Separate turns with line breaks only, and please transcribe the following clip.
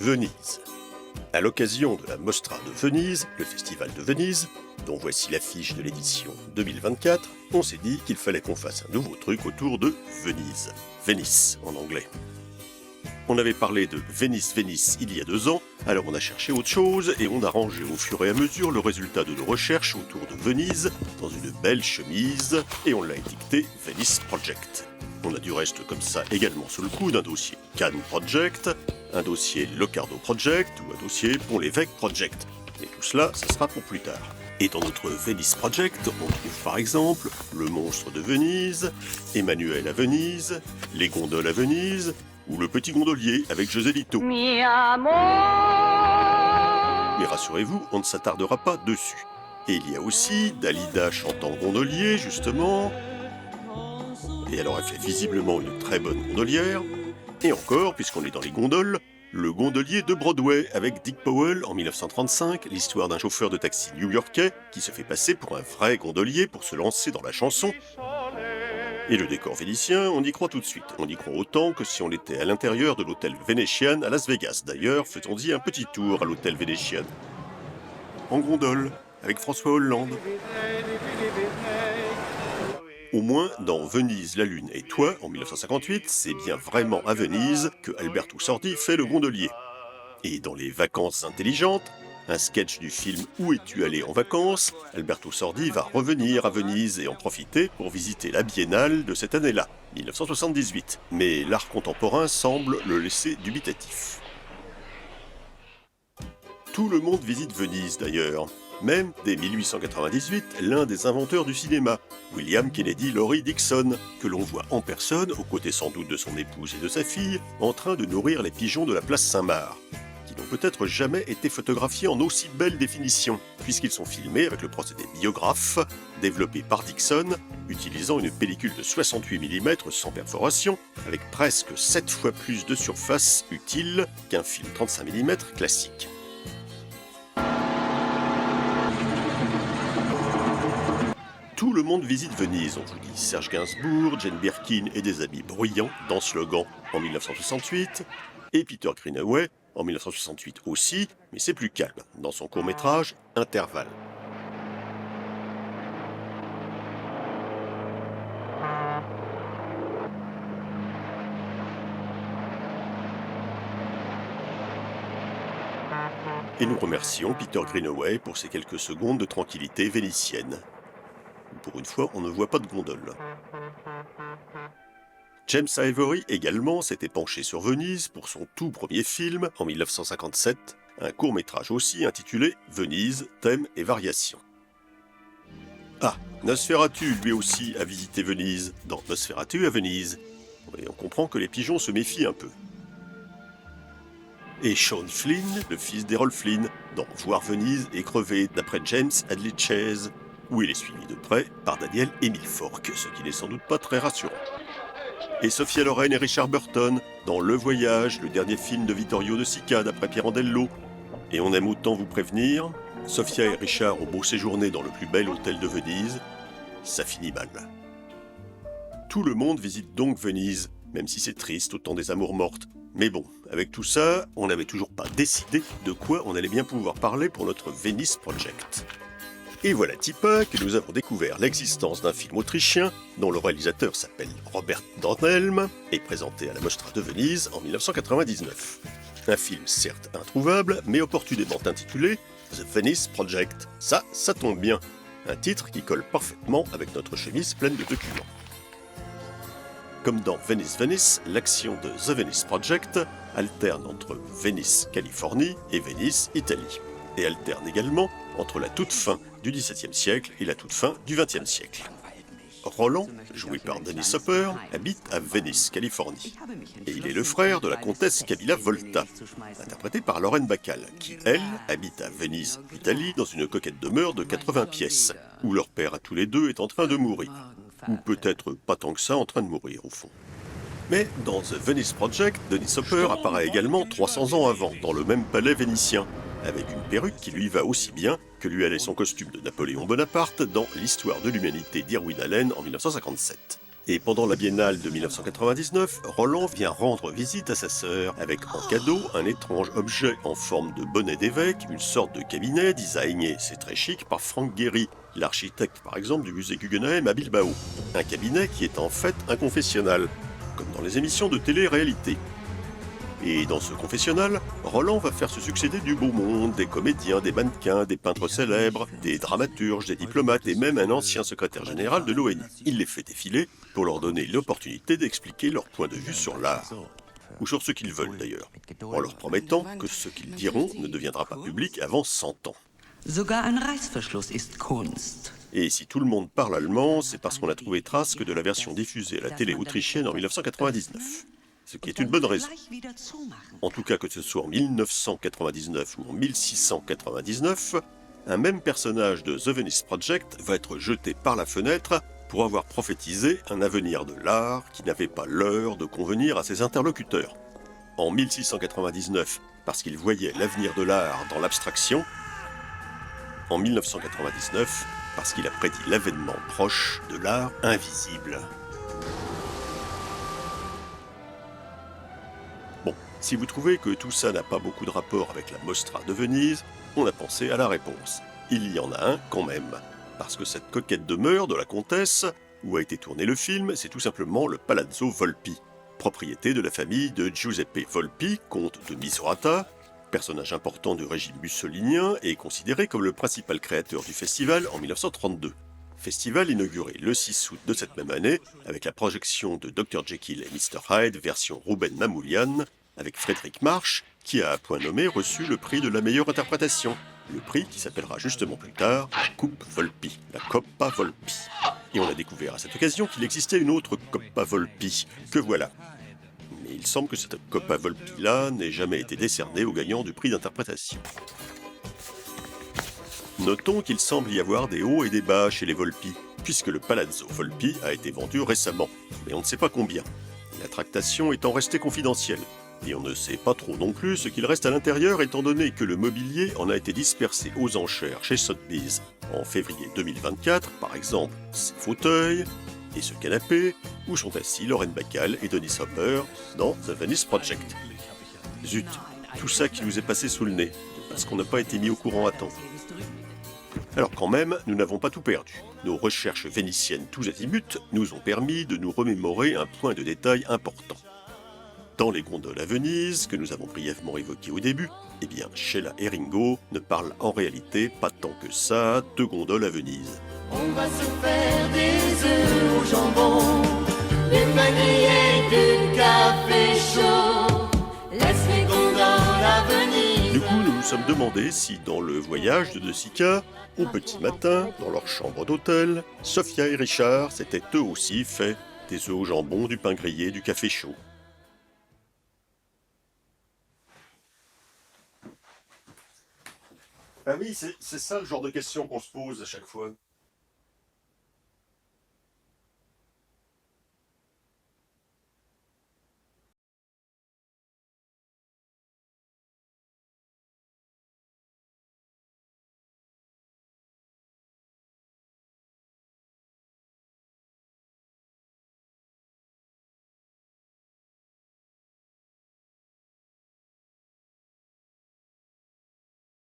Venise. À l'occasion de la Mostra de Venise, le festival de Venise, dont voici l'affiche de l'édition 2024, on s'est dit qu'il fallait qu'on fasse un nouveau truc autour de Venise. Venice en anglais. On avait parlé de Venice il y a 2 ans, alors on a cherché autre chose et on a rangé au fur et à mesure le résultat de nos recherches autour de Venise dans une belle chemise et on l'a étiqueté Venice Project. On a du reste comme ça également sous le coude un dossier Cannes Project, un dossier Locarno Project ou un dossier Pont-l'Évêque Project. Mais tout cela, ça sera pour plus tard. Et dans notre Venice Project, on trouve par exemple le monstre de Venise, Emmanuel à Venise, les gondoles à Venise, ou le petit gondolier avec José Lito. Mais rassurez-vous, on ne s'attardera pas dessus. Et il y a aussi Dalida chantant gondolier, justement. Et elle aurait fait visiblement une très bonne gondolière. Et encore, puisqu'on est dans les gondoles, le gondolier de Broadway avec Dick Powell en 1935, l'histoire d'un chauffeur de taxi new-yorkais qui se fait passer pour un vrai gondolier pour se lancer dans la chanson. Et le décor vénitien, on y croit tout de suite. On y croit autant que si on était à l'intérieur de l'hôtel Venetian à Las Vegas. D'ailleurs, faisons-y un petit tour à l'hôtel Venetian. En gondole, avec François Hollande. Au moins, dans Venise, la Lune et toi, en 1958, c'est bien vraiment à Venise que Alberto Sordi fait le gondolier. Et dans Les Vacances intelligentes, un sketch du film Où es-tu allé en vacances, Alberto Sordi va revenir à Venise et en profiter pour visiter la Biennale de cette année-là, 1978. Mais l'art contemporain semble le laisser dubitatif. Tout le monde visite Venise d'ailleurs. Même, dès 1898, l'un des inventeurs du cinéma, William Kennedy Laurie Dixon, que l'on voit en personne, aux côtés sans doute de son épouse et de sa fille, en train de nourrir les pigeons de la place Saint-Marc, qui n'ont peut-être jamais été photographiés en aussi belle définition, puisqu'ils sont filmés avec le procédé biographe, développé par Dixon, utilisant une pellicule de 68 mm sans perforation, avec presque 7 fois plus de surface utile qu'un film 35 mm classique. Tout le monde visite Venise, on vous dit. Serge Gainsbourg, Jane Birkin et des habits bruyants dans Slogan en 1968, et Peter Greenaway en 1968 aussi, mais c'est plus calme, dans son court-métrage Intervalle. Et nous remercions Peter Greenaway pour ces quelques secondes de tranquillité vénitienne. Pour une fois, on ne voit pas de gondole. James Ivory également s'était penché sur Venise pour son tout premier film en 1957, un court-métrage aussi intitulé Venise, thème et variations. Ah, Nosferatu lui aussi a visité Venise, dans Nosferatu à Venise. Et on comprend que les pigeons se méfient un peu. Et Sean Flynn, le fils d'Errol Flynn, dans Voir Venise et crever d'après James Hadley Chase, où il est suivi de près par Daniel Émile Fork, ce qui n'est sans doute pas très rassurant. Et Sophia Loren et Richard Burton, dans Le Voyage, le dernier film de Vittorio De Sica d'après Pirandello. Et on aime autant vous prévenir, Sophia et Richard ont beau séjourner dans le plus bel hôtel de Venise, ça finit mal. Tout le monde visite donc Venise, même si c'est triste au temps des amours mortes. Mais bon, avec tout ça, on n'avait toujours pas décidé de quoi on allait bien pouvoir parler pour notre Venice Project. Et voilà Tipa que nous avons découvert l'existence d'un film autrichien dont le réalisateur s'appelle Robert Dornhelm et présenté à la Mostra de Venise en 1999. Un film certes introuvable, mais opportunément intitulé The Venice Project. Ça tombe bien. Un titre qui colle parfaitement avec notre chemise pleine de documents. Comme dans Venice, l'action de The Venice Project alterne entre Venice, Californie et Venise, Italie. Et alterne également entre la toute fin du XVIIe siècle et la toute fin du XXe siècle. Roland, joué par Dennis Hopper, habite à Venice, Californie. Et il est le frère de la comtesse Camilla Volta, interprétée par Lauren Bacall, qui, elle, habite à Venise, Italie, dans une coquette demeure de 80 pièces, où leur père à tous les deux est en train de mourir. Ou peut-être pas tant que ça en train de mourir, au fond. Mais dans The Venice Project, Dennis Hopper apparaît également 300 ans avant, dans le même palais vénitien, avec une perruque qui lui va aussi bien que lui allait son costume de Napoléon Bonaparte dans L'Histoire de l'humanité d'Irwin Allen en 1957. Et pendant la biennale de 1999, Roland vient rendre visite à sa sœur, avec en cadeau un étrange objet en forme de bonnet d'évêque, une sorte de cabinet designé, c'est très chic, par Frank Gehry, l'architecte par exemple du musée Guggenheim à Bilbao. Un cabinet qui est en fait un confessionnal, comme dans les émissions de télé-réalité. Et dans ce confessionnal, Roland va faire se succéder du beau monde, des comédiens, des mannequins, des peintres célèbres, des dramaturges, des diplomates et même un ancien secrétaire général de l'ONU. Il les fait défiler pour leur donner l'opportunité d'expliquer leur point de vue sur l'art, ou sur ce qu'ils veulent d'ailleurs, en leur promettant que ce qu'ils diront ne deviendra pas public avant 100 ans.
Sogar ein Reißverschluss ist Kunst.
Et si tout le monde parle allemand, c'est parce qu'on a trouvé trace que de la version diffusée à la télé autrichienne en 1999. Ce qui est une bonne raison. En tout cas, que ce soit en 1999 ou en 1699, un même personnage de The Venice Project va être jeté par la fenêtre pour avoir prophétisé un avenir de l'art qui n'avait pas l'heure de convenir à ses interlocuteurs. En 1699, parce qu'il voyait l'avenir de l'art dans l'abstraction. En 1999, parce qu'il a prédit l'avènement proche de l'art invisible. Bon, si vous trouvez que tout ça n'a pas beaucoup de rapport avec la Mostra de Venise, on a pensé à la réponse. Il y en a un quand même. Parce que cette coquette demeure de la comtesse, où a été tourné le film, c'est tout simplement le Palazzo Volpi, propriété de la famille de Giuseppe Volpi, comte de Misurata, personnage important du régime mussolinien et considéré comme le principal créateur du festival en 1932. Festival inauguré le 6 août de cette même année avec la projection de Dr Jekyll et Mr Hyde version Rouben Mamoulian avec Frédéric March qui a à point nommé reçu le prix de la meilleure interprétation, le prix qui s'appellera justement plus tard Coupe Volpi, la Coppa Volpi. Et on a découvert à cette occasion qu'il existait une autre Coppa Volpi, que voilà. Mais il semble que cette Coppa Volpi-là n'ait jamais été décernée au gagnant du prix d'interprétation. Notons qu'il semble y avoir des hauts et des bas chez les Volpi, puisque le Palazzo Volpi a été vendu récemment, mais on ne sait pas combien. La tractation étant restée confidentielle, et on ne sait pas trop non plus ce qu'il reste à l'intérieur étant donné que le mobilier en a été dispersé aux enchères chez Sotheby's en février 2024, par exemple ces fauteuils et ce canapé où sont assis Lauren Bacall et Dennis Hopper dans The Venice Project. Zut, tout ça qui nous est passé sous le nez, parce qu'on n'a pas été mis au courant à temps. Alors quand même, nous n'avons pas tout perdu. Nos recherches vénitiennes tous azimuts nous ont permis de nous remémorer un point de détail important. Dans les gondoles à Venise, que nous avons brièvement évoquées au début, eh bien Sheila et Ringo ne parlent en réalité pas tant que ça de gondoles à Venise.
On va se faire des œufs au jambon, des panillés du café chaud, laisse les gondoles à Venise.
Du coup, nous nous sommes demandé si dans le voyage de De Sica, au petit matin, dans leur chambre d'hôtel, Sophia et Richard s'étaient eux aussi fait des œufs au jambon, du pain grillé, du café chaud. Ah oui, c'est ça le genre de question qu'on se pose à chaque fois.